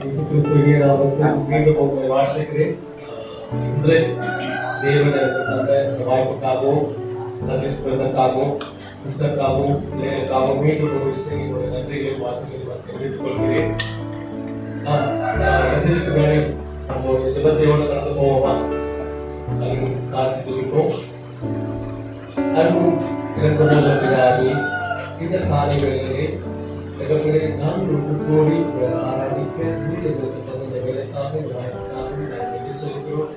இயேசு கிறிஸ்துவின் நாமத்தில் மீண்டும் உங்களை வாழ்த்துகிறேன். இன்று தேவன் எனக்கு தந்த இந்த வாய்ப்புக்காகவும் சர்வீஸ்காகவும் சிஸ்டருக்காகவும் பிள்ளைகளுக்காகவும் மீண்டும் ஒரு விஷயம் ஒரு நன்றிகளை வாழ்த்துக்களை தெரிவித்துக் கொள்கிறேன். மெசேஜுக்கு மேலே நம்ம ஒரு ஜெபத்தையோடு கடந்து போவோமா? காத்திருப்போம். அன்பும் இறக்கமுள்ள பிதாவே, இந்த காலை வேளையிலே எங்களை நான் ஒன்று கோடி ஆராதிக்க எங்களுக்கு தகுந்த வேலைக்காக நாங்கள் சொல்கிறோம்.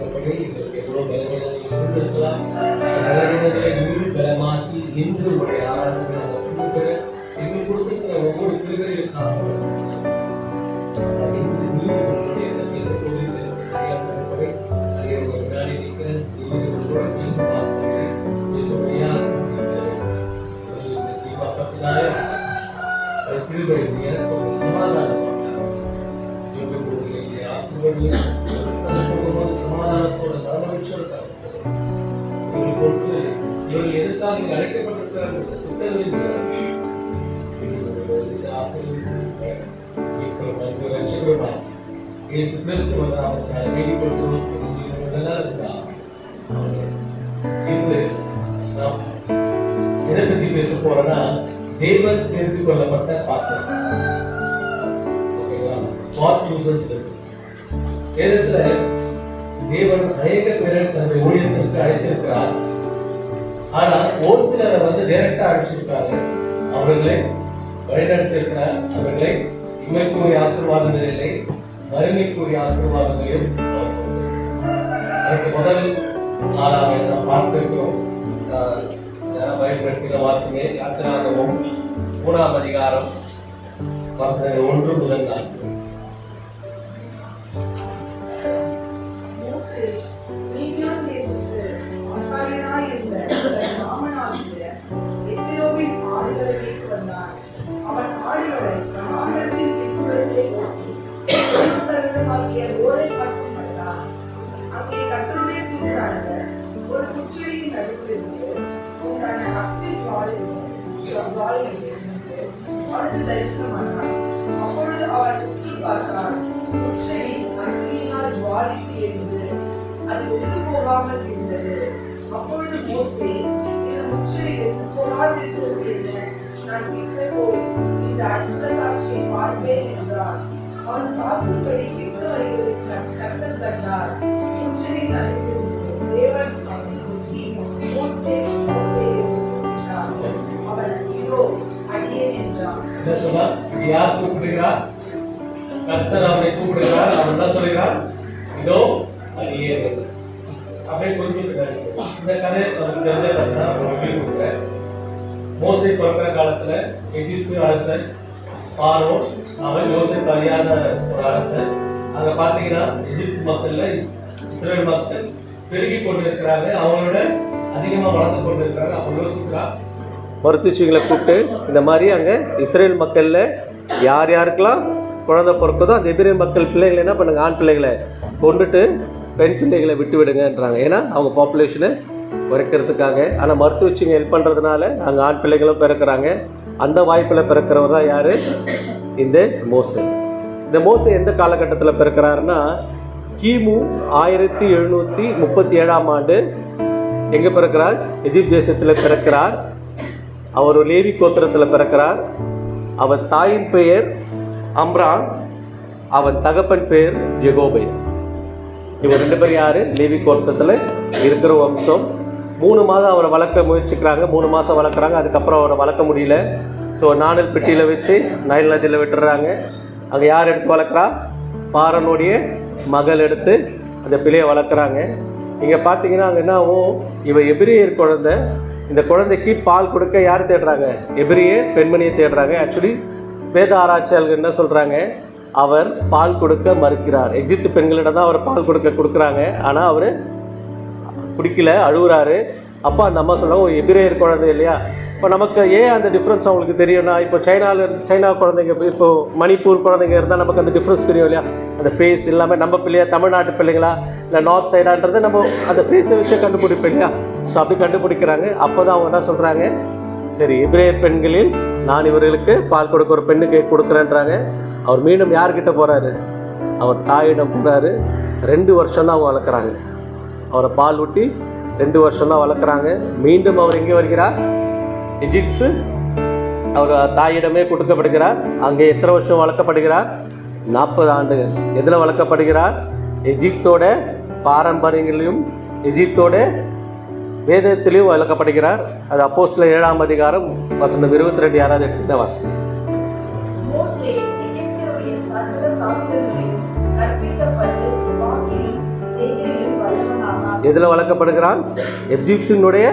எங்களுக்கு எவ்வளோ பலவீனங்கள் இருந்திருக்கலாம், பலவீனங்களை மீறி பலமாக்கி இன்று உடைய ஆராதனை நாங்கள் பெற எங்களுக்கு கொடுத்திருக்கிற ஒவ்வொரு பிள்ளைகளுக்காக பேசக்கூடிய முன்னாடி நிற்கிற நீங்களோட பேச பார்க்கிறேன். பேசுவையா சமாதானத்தோட இவர்கள் எதற்காக அழைக்கப்பட்டிருக்கிறார்கள் எதை பத்தி பேச போறோம்னா, தேவன் தெரிந்து கொள்ளப்பட்ட பாத்திரம். வேதத்துல தேவன் அநேக பேரை தன்னுடைய ஊழியத்திற்கு அழைத்திருக்கிறார். ஆனா ஒரு சிலரை டைரக்டா அழைச்சிருக்காரு. அவர்களை வழிநடத்திருக்கிறார். அவர்களை இம்மைக்குரிய ஆசீர்வாதங்கள் இல்லை, மறுமைக்குரிய ஆசீர்வாதங்களையும் அதுக்கு முதல் நாளாக நாம் பார்த்திருக்கிறோம். பயன்படுத்தின வாசிங்க யாத்திராகமம் 3ஆம் அதிகாரம் வசனங்கள் 1 முதல் 4. அவன் ஆடுகளை வனாந்தரத்தின் பின்புறத்திலே ஓட்டி ஓரை மட்டும் நட்டான். அங்கே கர்த்தருடைய தூதரானவர் ஒரு முச்செடியின் நடுவில் இருந்து உண்டான அக்னி ஜுவாலையிலிருந்து அவனுக்கு தரிசனமானார். அப்பொழுது அவன் உற்று பார்த்தார். முச்செடி அக்னியினால் ஜுவாலித்து எரிந்து அது வெந்து போகாமல் இருந்தது. அப்பொழுது மோசே, இந்த முச்செடி வெந்து போகாதிருக்கிறது என்ன? நான் கிட்ட போய் இந்த அற்புத காட்சியை பார்ப்பேன் என்றான். அவன் பார்க்கும்படி கிட்ட வருவதை கர்த்தர் கண்டார். முச்செடியின் நடுவில் தேவன் அவனை நோக்கி, மோசே மோசே என்று கூப்பிட்டார். அவன் இதோ அடியேன் என்றான். என்ன சொன்னார்? யார் கூப்பிடுகிறார்? கர்த்தர் அவனை கூப்பிடுகிறார். அவன் என்ன சொல்கிறார்? இதோ அடியேன் என்று. அப்படியே கொஞ்சம் இந்த கதை நமக்கு தெரிஞ்ச கதை தான் கொடுக்குறேன். மோசே பிறக்கிற காலத்துல எகிப்து அரசன் பார்வோன், அவன் யோசேப்பு அறியாத ஒரு அரசன். அங்க பாத்தீங்கன்னா எகிப்து மக்கள்ல இஸ்ரேல் மக்கள் பெருகி கொண்டு இருக்கிறாங்க, அவங்களோட அதிகமா வளர்ந்து கொண்டு இருக்கிறாங்க. அப்ப யோசிக்கிறான், மருத்துவச்சிகளை கூப்பிட்டு இந்த மாதிரி அங்க இஸ்ரேல் மக்கள்ல யார் யாருக்கெல்லாம் குழந்தை பிறக்குதோ அந்த எபிரேய மக்கள் பிள்ளைகளை என்ன பண்ணுங்க, ஆண் பிள்ளைகளை கொண்டுட்டு பெண் பிள்ளைகளை விட்டு விடுங்கன்றாங்க. ஏன்னா அவங்க பாப்புலேஷனை குறைக்கிறதுக்காக. ஆனால் மருத்துவச்சிங்க ஹெல்ப் பண்ணுறதுனால அங்கே ஆண் பிள்ளைகளும் பிறக்கிறாங்க. அந்த வாய்ப்பில் பிறக்கிறவர் தான் யார்? இந்த மோசே. இந்த மோசே எந்த காலகட்டத்தில் பிறக்கிறாருன்னா, கிமு 1737ஆம் ஆண்டு எங்கே பிறக்கிறார்? எகிப்து தேசத்தில் பிறக்கிறார். அவர் ஒரு லேவி கோத்திரத்தில் பிறக்கிறார். அவர் தாயின் பெயர் அம்ரான், அவன் தகப்பன் பெயர் ஜெகோபை. இவர் 2 பேர் யார்? லேவி கோத்திரத்தில் இருக்கிற வம்சம். 3 மாதம் அவரை வளர்க்க முயற்சிக்கிறாங்க. 3 மாதம் வளர்க்குறாங்க. அதுக்கப்புறம் அவரை வளர்க்க முடியல. ஸோ நாணல் பெட்டியில் வச்சு நைல் நதியில் விட்டுறாங்க. அங்கே யார் எடுத்து வளர்க்குறா? பாரனுடைய மகள் எடுத்து அந்த பிள்ளையை வளர்க்குறாங்க. இங்கே பார்த்தீங்கன்னா அங்கே என்ன ஆகும்? இவ எபிரியர் குழந்தை. இந்த குழந்தைக்கு பால் கொடுக்க யார் தேடுறாங்க? எபிரிய பெண்மணியை தேடுறாங்க. ஆக்சுவலி வேத ஆராய்ச்சியாளர்கள் என்ன சொல்கிறாங்க? அவர் பால் கொடுக்க மறுக்கிறார். எகிப்து பெண்களிடம் தான் அவர் பால் கொடுக்குறாங்க. ஆனால் அவர் குடிக்கல, அழுகுறாரு. அப்போ அந்த அம்மா சொல்லுவாங்க, ஒரு எபிரேயர் குழந்தை இல்லையா? இப்போ நமக்கு ஏன் அந்த டிஃப்ரென்ஸ் அவங்களுக்கு தெரியும்னா, இப்போ சைனா குழந்தைங்க, இப்போ மணிப்பூர் குழந்தைங்க இருந்தால் நமக்கு அந்த டிஃப்ரென்ஸ் தெரியும் இல்லையா? அந்த ஃபேஸ் இல்லாமல் நம்ம பிள்ளையா தமிழ்நாட்டு பிள்ளைங்களா இல்லை நார்த் சைடான்றது நம்ம அந்த ஃபேஸை வச்சே கண்டுபிடிப்போம் இல்லையா? ஸோ அப்படி கண்டுபிடிக்கிறாங்க. அப்போ தான் அவங்க என்ன சொல்கிறாங்க, சரி, எபிரேயர் பெண்களில் நான் இவர்களுக்கு பால் கொடுக்க ஒரு பெண்ணுக்கு கொடுக்குறேன்றாங்க. அவர் மீண்டும் யார்கிட்ட போகிறாரு? அவர் தாயிடம் போகிறாரு. 2 வருஷம் தான் அவங்க வளர்க்குறாங்க. அவரை பால் ஊட்டி 2 வருஷம் தான் வளர்க்குறாங்க. மீண்டும் அவர் எங்கே வருகிறார்? எகிப்து. அவர் தாயிடமே கொடுக்கப்படுகிறார். அங்கே எத்தனை வருஷம் வளர்க்கப்படுகிறார்? 40 ஆண்டுகள். எதில் வளர்க்கப்படுகிறார்? எகிப்தோட பாரம்பரியங்களையும் எகிப்தோட வேதத்திலையும் வளர்க்கப்படுகிறார். அது அப்போஸ்தலர் 7ஆம் அதிகாரம் வசனம் 22 யாராவது எடுத்துக்கிட்ட வாசனம். மோசே எகிப்தியருடைய சகல சாஸ்திரங்களையும் கற்பிக்கப்பட்டு வாக்கிலும் செய்கையிலும் வல்லவனானான். எதில் வளர்க்கப்படுகிறான்? எகிப்தினுடைய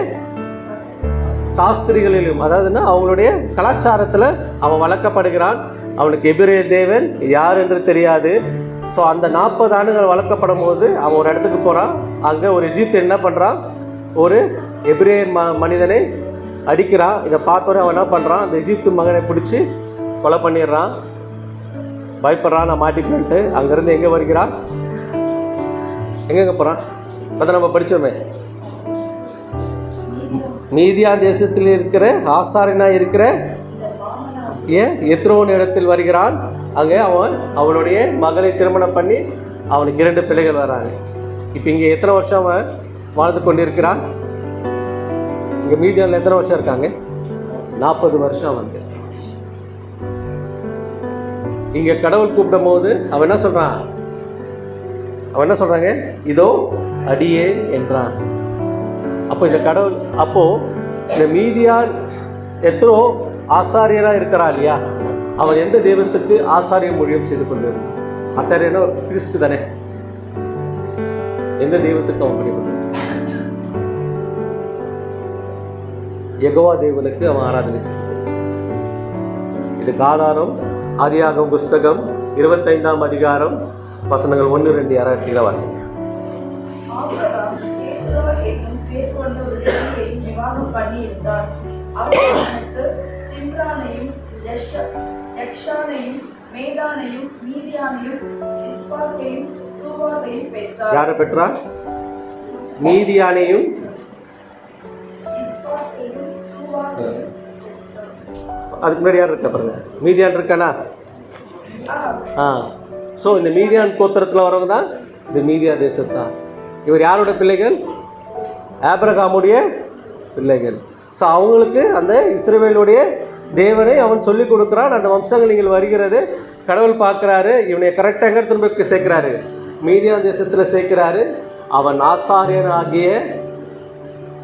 சாஸ்திரிகளிலும், அதாவதுன்னா அவங்களுடைய கலாச்சாரத்தில் அவன் வளர்க்கப்படுகிறான். அவனுக்கு எபிரேய தேவன் யார் என்று தெரியாது. ஸோ அந்த 40 ஆண்டுகள் வளர்க்கப்படும் போது அவன் ஒரு இடத்துக்கு போகிறான். அங்கே ஒரு எகிப்து என்ன பண்ணுறான்? ஒரு எபிரேயர் மனிதனை அடிக்கிறான். இதை பார்த்தோன்னே அவன் என்ன பண்ணுறான்? அந்த எகிப்து மகனை பிடிச்சி கொலை பண்ணிடுறான். பயப்படுறான், நான் மாட்டிக்கிட்டு. அங்கேருந்து எங்கே வருகிறான்? எங்கெங்கே போகிறான்? அதை நம்ம படித்தோமே. மீதியா தேசத்தில் இருக்கிற ஆசாரியனாக இருக்கிற எத்ரோன் இடத்தில் வருகிறான். அங்கே அவன் அவனுடைய மகளை திருமணம் பண்ணி அவனுக்கு 2 பிள்ளைகள் வராங்க. இப்போ இங்கே எத்தனை வருஷம் அவன் வாழ்ந்து கொண்டிருக்கிறான்? இங்கே மீதியாவில் எத்தனை வருஷம் இருக்காங்க? 40 வருஷம் வந்து. இங்கே கடவுள் கூப்பிடும் போது அவன் என்ன சொல்கிறான்? அவன் என்ன சொல்கிறாங்க? இதோ அடியேன் என்றான். அப்போ இந்த கடவுள், அப்போது இந்த மீதியான் எத்ரோ ஆசாரியனாக இருக்கிறான் இல்லையா? அவன் எந்த தெய்வத்துக்கு ஆசாரிய மொழியம் செய்து கொண்டு இருந்தான்? ஆசாரியனா ஒரு கிறிஸ்து தானே. எந்த தெய்வத்துக்கு அவன் பண்ணி கொண்டு? யெகோவா தேவனுக்கு அவன் ஆராதனை செய்து. இதுக்கு ஆதாரம் ஆதியாகமம் புஸ்தகம் 25ஆம் அதிகாரம் வசனங்கள் 1, 2 யாராவது வாசிங்க. ஆபிரகாம் கேத்துரா என்னும் பேர் கொண்ட ஒரு ஸ்திரீயை விவாகம் பண்ணியிருந்தார். அவர் அவனுக்கு சிம்ரானையும் யக்ஷானையும் மேதானையும் மீதியானையும் இஸ்பாக்கையும் சூவாகையும் பெற்றார். யாரை பெற்றார்? மீதியானையும் இஸ்பாக்கையும் சூவாகையும் பெற்றார். அதுக்கு முன்னாடி யார் இருக்கா பாருங்க? மீதியான் இருக்கானா? ஸோ இந்த மீதியான் கோத்திரத்தில் வரவங்க தான் இந்த மீதியா தேசத்தான். இவர் யாரோட பிள்ளைகள்? ஆபிரகாமுடைய பிள்ளைகள். ஸோ அவங்களுக்கு அந்த இஸ்ரவேலுடைய தேவனை அவன் சொல்லி கொடுக்குறான். அந்த வம்சங்கள் நீங்கள் வருகிறது. கடவுள் பார்க்குறாரு, இவனை கரெக்டாக எங்கே திரும்ப சேர்க்குறாரு? மீதியான் தேசத்தில் சேர்க்கிறாரு. அவன் ஆசாரியன் ஆகிய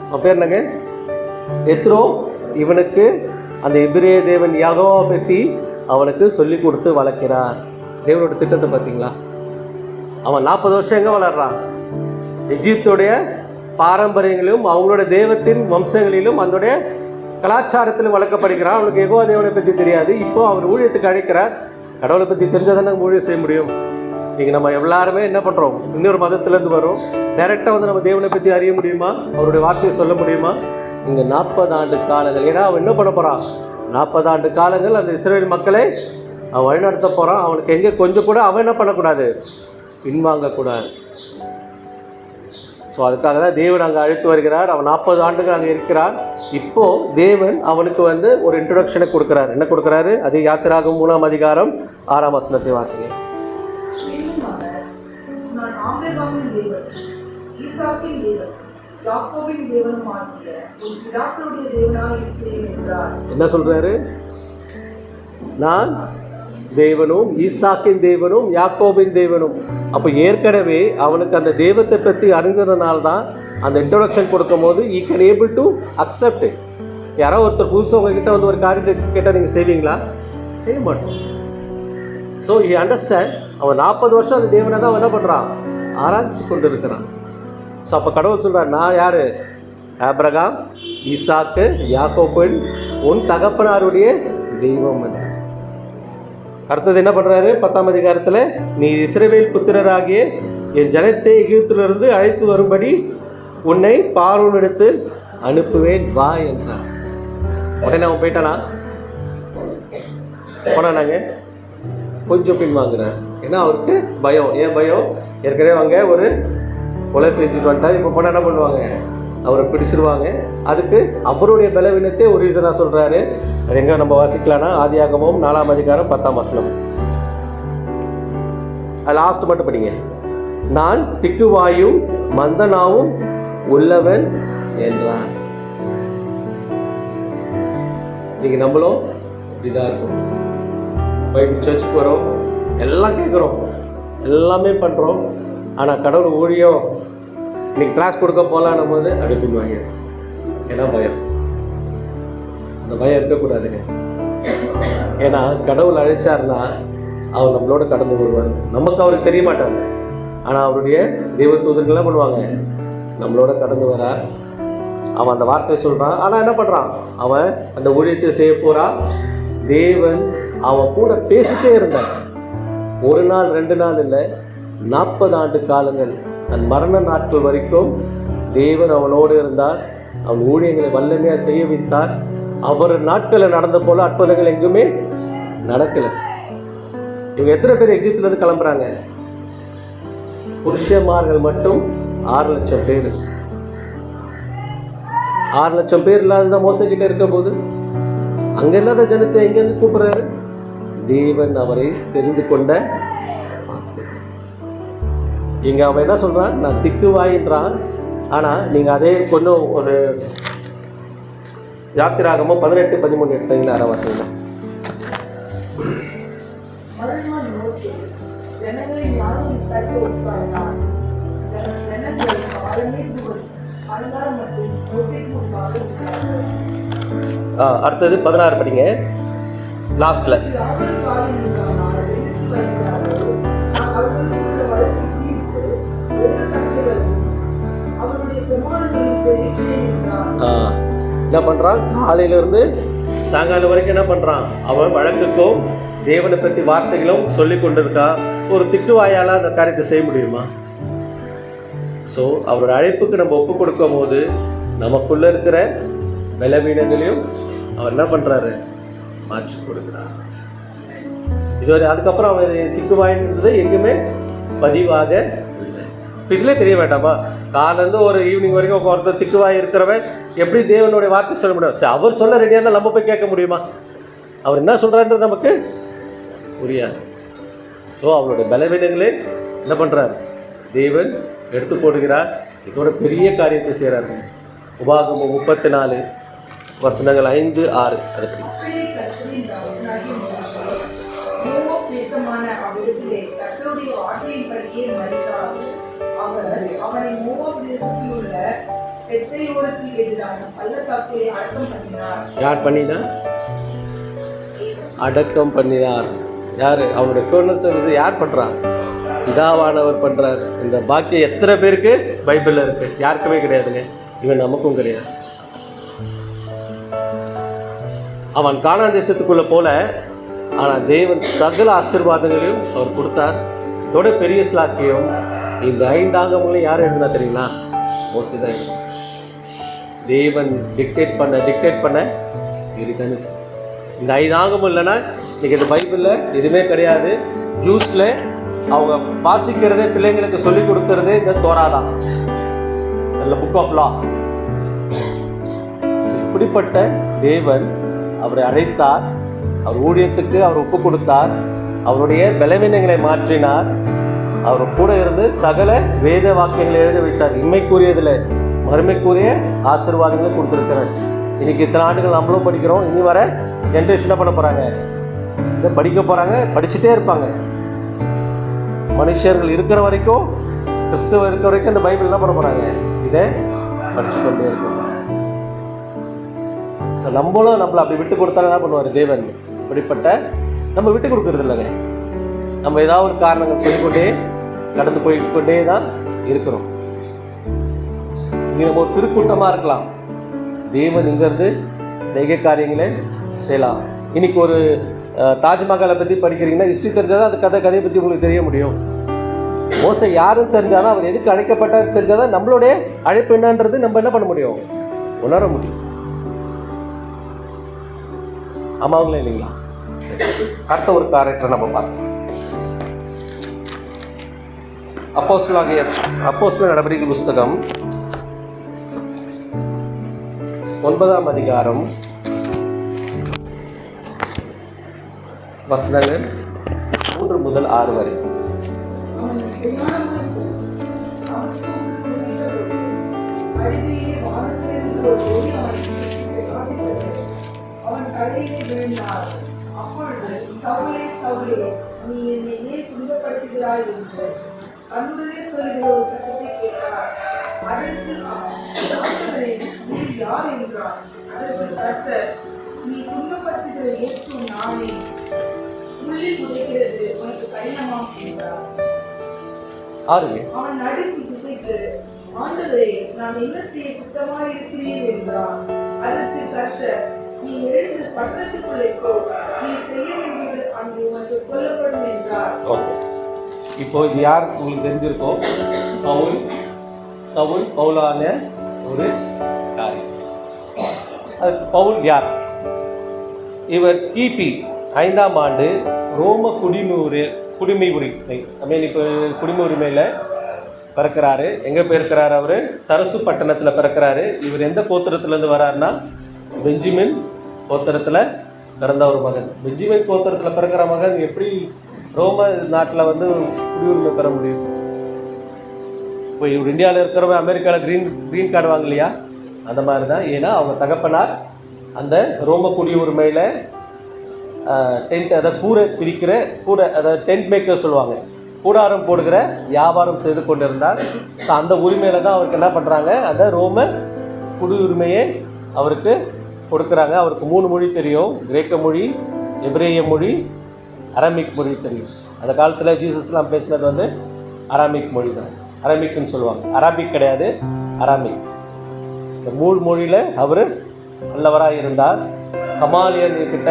அவன் பேர் என்னங்க? எத்ரோ. இவனுக்கு அந்த எபிரேய தேவன் யெகோவா பற்றி அவனுக்கு சொல்லி கொடுத்து வளர்க்கிறார். தேவனோட திட்டத்தை பார்த்தீங்களா? அவன் 40 வருஷம் எங்கே வளர்றான்? எகிப்துடைய பாரம்பரியங்களிலும் அவங்களோட தெய்வத்தின் வம்சங்களிலும் அதனுடைய கலாச்சாரத்திலும் வளர்க்கப்படுகிறான். அவனுக்கு யெகோவா தேவனை பற்றி தெரியாது. இப்போ அவர் ஊழியத்துக்கு அழைக்கிறார். கடவுளை பற்றி தெரிஞ்சால் தானே ஊழியம் செய்ய முடியும். நீங்கள் நம்ம எல்லாருமே என்ன பண்ணுறோம்? இன்னொரு மதத்துலேருந்து வரோம். டைரெக்டாக வந்து நம்ம தேவனை பற்றி அறிய முடியுமா? அவருடைய வார்த்தையை சொல்ல முடியுமா? இங்கே 40 ஆண்டு காலங்கள். ஏன்னா அவன் என்ன பண்ண போகிறான்? 40 ஆண்டு காலங்கள் அந்த இஸ்ரவேல் மக்களை அவன் வழிநடத்த போகிறான். அவனுக்கு எங்கே கொஞ்சம் கூட அவன் என்ன பண்ணக்கூடாது? பின்வாங்கக்கூடாது. ஸோ அதுக்காக தான் தேவன் அங்கே அழைத்து வருகிறார். அவன் 40 ஆண்டுகள் அங்கே இருக்கிறான். இப்போது தேவன் அவனுக்கு வந்து ஒரு இன்ட்ரொடக்ஷனை கொடுக்குறாரு. என்ன கொடுக்குறாரு? அது யாத்திராகமம் 3ஆம் அதிகாரம் 6ஆம் வசனத்தை வாசிங்க. நான் ஆபிரகாமின் தேவன், ஈசாக்கின் தேவன், யாக்கோபின் தேவனும் ஆகிய உன் பிதாக்களுடைய தேவனாய் இருக்கிறேன் என்றார். என்ன சொல்றாரு? நான் தேவனும் ஈசாக்கின் தேவனும் யாக்கோபின் தேவனும். அப்போ ஏற்கனவே அவனுக்கு அந்த தெய்வத்தை பற்றி அறிந்ததுனால தான் அந்த இன்ட்ரொடக்ஷன் கொடுக்கும் போது ஈ கேன் ஏபிள் டு அக்செப்ட். யாரோ ஒருத்தர் புதுசாக உங்ககிட்ட வந்து ஒரு காரியத்தை கேட்டால் நீங்கள் செய்வீங்களா? செய்ய மாட்டோம். So he understand. அவன் 40 வருஷம் அந்த தேவனை தான் அவன் என்ன பண்ணுறான்? ஆராய்ச்சி கொண்டு இருக்கிறான். ஸோ அப்போ கடவுள் சொல்கிறார், நான் யார்? ஆபிரகாம், ஈசாக்கு, யாக்கோபின் உன் தகப்பனாருடைய தெய்வம். அடுத்தது என்ன பண்ணுறாரு? 10ஆம் அதிகாரத்தில், நீ இஸ்ரவேல் புத்திரராகிய என் ஜனத்தை எகிப்திலிருந்து அழைத்து வரும்படி உன்னை பார்வோனிடத்து அனுப்புவேன், வா என்றார். உடனே அவன் போயிட்டானா? போனானாங்க? கொஞ்சம் பின் வாங்குறார். ஏன்னா அவருக்கு பயம். ஏன் பயம்? ஏற்கனவே அவங்க ஒரு கொலை செஞ்சுட்டு வந்துட்டா. இப்போ போனால் என்ன பண்ணுவாங்க? அவரை பிடிச்சிருவாங்க. அதுக்கு அவருடைய பலவீனத்தை ஒரு ரீசனாக சொல்கிறாரு. அது எங்கே நம்ம வாசிக்கலாம்னா ஆதியாகமம் 4ஆம் அதிகாரம் 10ஆம் வசனம். அது லாஸ்ட் மட்டும் படிங்க. நான் திக்குவாயும் மந்தனாவும் உள்ளவன் என்றான். இன்னைக்கு நம்மளும் இப்படிதான் இருக்கும். பைபிள் சர்ச்சுக்கு வரோம், எல்லாம் கேட்குறோம், எல்லாமே பண்ணுறோம். ஆனால் கடவுள் ஊழியம் இன்னைக்கு கிளாஸ் கொடுக்க போகலான்னும் போது அப்படி பின்வாங்க. ஏன்னா பயம். அந்த பயம் இருக்கக்கூடாதுங்க. ஏன்னா கடவுள் அழைச்சார்னா அவர் நம்மளோட கடந்து வருவார். நமக்கு அவருக்கு தெரிய மாட்டார். ஆனால் அவருடைய தெய்வ தூதர்கள்லாம் பண்ணுவாங்க, நம்மளோட கடந்து வரார். அவன் அந்த வார்த்தையை சொல்கிறான். ஆனால் என்ன பண்ணுறான்? அவன் அந்த ஊழியத்தை செய்ய போகிறான். தேவன் அவன் கூட பேசிட்டே இருந்தான். 1 நாள் 2 நாள் இல்லை, 40 ஆண்டு காலங்கள், தன் மரண நாட்கள் வரைக்கும் தேவன் அவனோடு இருந்தார். அவன் ஊழியங்களை வல்லமையாக செய்ய வைத்தார். அவர் நாட்களில் நடந்த போல அற்புதங்கள் எங்குமே நடக்கலை. இவங்க எத்தனை பேர் எகிப்திலிருந்து கிளம்புறாங்க? புருஷமார்கள் மட்டும் 6 லட்சம் பேர். 6 லட்சம் பேர் இல்லாததான் மோசக்கிட்ட இருக்க போது அங்கே இல்லாத ஜனத்தை எங்கேருந்து கூப்பிடுறாரு? தேவன் அவரை தெரிந்து கொண்ட. இங்கே அவன் என்ன சொல்கிறான்? நான் திக்குவாயின்றான். ஆனால் நீங்கள் அதே கொஞ்சம் ஒரு யாத்திராகமோ 18-13 எடுத்தீங்களா? அரவாசம் மறுநாள் மோசே ஜனங்களின் யாரும் சற்று உட்கார்ந்தான். ஜனங்கள் காலமே அல்லால் மட்டும் மோசேக்கு முன்பாக உட்கார்ந்தார்கள். அடுத்தது 16 படிங்க, லாஸ்ட்ல. யாவர் காலில் நின்றானால் எழுதி வைக்கிறார்கள். அவர்களுக்குள்ள வழக்கை தீர்த்து வேறு கட்டளைகளும் அவருடைய பிரமாணங்களும் தெரிவித்தே நின்றான். என்ன பண்ணுறான்? காலையிலேருந்து சாயங்காலம் வரைக்கும் என்ன பண்ணுறான்? அவன் வழக்குக்கும் தேவனை பற்றி வார்த்தைகளும் சொல்லி கொண்டிருக்கான். ஒரு திக்குவாயால் அந்த காரியத்தை செய்ய முடியுமா? ஸோ அவரோட அழைப்புக்கு நம்ம ஒப்பு கொடுக்கும் போது நமக்குள்ளே இருக்கிற பலவீனங்களையும் அவர் என்ன பண்ணுறாரு? மாற்றி கொடுக்குறார். இதுவரை அதுக்கப்புறம் அவன் திக்குவாயின்றது எங்குமே பதிவாக இல்லை. இப்போ இதிலே தெரிய வேண்டாமா? காலேருந்து ஒரு ஈவினிங் வரைக்கும் ஒருத்தர் திக்குவாய் இருக்கிறவன் எப்படி தேவனுடைய வார்த்தை சொல்ல முடியும்? சரி, அவர் சொல்ல ரெடியாக இருந்தால் நம்ம போய் கேட்க முடியுமா? அவர் என்ன சொல்கிறான்றது நமக்கு புரியாது. ஸோ அவருடைய பலவீனங்களே என்ன பண்ணுறார்? தேவன் எடுத்து போடுகிறார். இதோட பெரிய காரியத்தை செய்கிறாரு. உபாகமம் 34 வசனங்கள் 5-6 அது படி. அப்படியே கர்த்தரின் தாசனாகிய மோசே மோவாப் தேசமான அவ்விடத்திலே கர்த்தருடைய வார்த்தையின்படியே மரித்தார். அவர் அவனை மோவாப் தேசத்தில் உள்ள பெத்தேயோருக்கு எதிரான பள்ளத்தாக்கிலே அடக்கம் பண்ணினார். யார் பண்ணினா? அடக்கம் பண்ணினார். யார்? அவருடைய ஃபியூனரல் சர்வீஸ் யார் பண்ணுறா? பிதாவானவர் பண்ணுறார். இந்த பாக்கியம் எத்தனை பேருக்கு பைபிளில் இருக்குது? யாருக்குமே கிடையாதுங்க. இவன் நமக்கும் கிடையாது. அவன் கானான் தேசத்துக்குள்ளே போல, ஆனால் தேவன் சகல ஆசீர்வாதங்களையும் அவர் கொடுத்தார். இதோட பெரிய ஸ்லாக்கியம் இந்த 5 ஆகமங்களையும் யார் எழுதினா தெரியுங்களா? மோசே தான் எழுதினார். தேவன் டிக்டேட் பண்ண தனுஷ். இந்த 5 ஆகமும் இல்லைன்னா இன்றைக்கி இந்த பைபிளில் எதுவுமே கிடையாது. ஜூஸில் அவங்க வாசிக்கிறதே, பிள்ளைங்களுக்கு சொல்லிக் கொடுக்கறதே இந்த தோரா தான், இந்த புக் ஆஃப் லா. இப்படிப்பட்ட தேவன் அவரை அழைத்தார். அவர் ஊழியத்துக்கு அவர் ஒப்பு கொடுத்தார். அவருடைய பலவீனங்களை மாற்றினார். அவர் கூட இருந்து சகல வேத வாக்கியங்களை எழுத வைத்தார். இம்மைக்குரியதில் மறுமைக்குரிய ஆசீர்வாதங்களை கொடுத்துருக்கிறார். இன்னைக்கு இத்தனை ஆண்டுகள் நம்மளும் படிக்கிறோம். இனி வர ஜென்ரேஷன் என்ன பண்ண போகிறாங்க? இதை படிக்க போகிறாங்க, படிச்சுட்டே இருப்பாங்க. மனுஷர்கள் இருக்கிற வரைக்கும், கிறிஸ்துவ இருக்கிற வரைக்கும் இந்த பைபிள் என்ன பண்ண போகிறாங்க? இதை படிச்சு கொண்டே இருக்க. ஸோ நம்மளும் நம்மளை அப்படி விட்டு கொடுத்தாலும் என்ன பண்ணுவார் தேவன்? இப்படிப்பட்ட நம்ம விட்டு கொடுக்கறது இல்லைங்க. நம்ம ஏதாவது ஒரு காரணங்கள் சொல்லிக்கொண்டே கடந்து போய்கொண்டே தான் இருக்கிறோம். இங்கே நம்ம ஒரு சிறு கூட்டமாக இருக்கலாம். தேவன் இங்கேருந்து நிறைய காரியங்களை செய்யலாம். இன்னைக்கு ஒரு தாஜ்மஹாலை பற்றி படிக்கிறீங்கன்னா ஹிஸ்ட்ரி தெரிஞ்சால் அது கதையை பற்றி உங்களுக்கு தெரிய முடியும். மோசே யாருன்னு தெரிஞ்சாலும், அவர் எதுக்கு அழைக்கப்பட்டார் தெரிஞ்சாதான் நம்மளுடைய அழைப்பு என்னன்றது நம்ம என்ன பண்ண முடியும்? உணர முடியும். ஆமாங்களே இல்லைங்களா? அடுத்த ஒரு கேரக்டரை நம்ம பார்த்தோம். அப்போஸ்தலர் நடவடிக்கை புஸ்தகம் 9ஆம் அதிகாரம் வசனங்கள் 3 முதல் 6 வரை. அவன் பிரயாணமாய் போய் அவசரமாக செல்லும்போது அருகிலே வானத்திலிருந்து ஒரு ஒளி அவனுக்கு பிரகாசித்தது. அவன் தலையிலே விழுந்தார். அப்பொழுது சவுலே, சவுலே, நீ என்னை ஏன் துன்பப்படுத்துகிறாய் என்று கண்ணுடனே சொல்லுகிற ஒரு சத்தத்தை கேட்டார். அதற்கு அவன், ஆண்டவரே, நீ யார் என்றான். அதற்கு கர்த்தர், நீ துன்பப்படுத்துகிற இயேசு நானே. உள்ளில் உதைக்கிறது உனக்கு கடினமாம் என்றார். அவன் நடுங்கி திகைத்து, ஆண்டவரே, நான் என்ன செய்ய சுத்தமாய் இருக்கிறேன் என்றான். அதற்கு கர்த்தர், நீ எழுந்து பட்டணத்துக்குள்ளே போ, நீ செய்ய வேண்டியது அங்கே உனக்கு சொல்லப்படும் என்றார். இப்போ இது யார் உங்களுக்கு தெரிஞ்சிருக்கோம்? சவுல் பவுலான ஒரு காரியம். அதுக்கு பவுல் யார்? இவர் கிபி 5ஆம் ஆண்டு ரோம குடிமை உரிமை இப்போ குடிமை உரிமையில் பிறக்கிறாரு. எங்கே பிறக்கிறாரு? அவர் தரசு பட்டணத்தில் பிறக்கிறாரு. இவர் எந்த கோத்திரத்துலேருந்து வர்றாருன்னா பெஞ்சமின் கோத்திரத்தில் பிறந்த ஒரு மகன். பெஞ்சமின் கோத்திரத்தில் பிறக்கிற மகன் எப்படி ரோம நாட்டில் வந்து குடியுரிமை பெற முடியும்? இப்போ இவர் இந்தியாவில் இருக்கிறவங்க அமெரிக்காவில் க்ரீன் கார்டு வாங்கலையா? அந்த மாதிரி தான். ஏன்னா அவங்க தகப்பனார் அந்த ரோம குடியுரிமையில் டென்ட், அதை கூரை பிரிக்கிற அதாவது டென்ட் மேக்கர் சொல்லுவாங்க, கூடாரம் போடுகிற வியாபாரம் செய்து கொண்டிருந்தார். ஸோ அந்த உரிமையில் தான் அவருக்கு என்ன பண்ணுறாங்க, அந்த ரோம குடியுரிமையை அவருக்கு கொடுக்குறாங்க. அவருக்கு 3 மொழி தெரியும். கிரேக்க மொழி, எபிரேய மொழி, அரமிக் மொழி தெரியும். அந்த காலத்தில் ஜீசஸ்லாம் பேசினது வந்து அராமிக் மொழி தான். அரமிக்னு சொல்லுவாங்க, அராபிக் கிடையாது, அராமிக். இந்த 3 மொழியில் அவர் நல்லவராக இருந்தார். கமாலியன் கிட்ட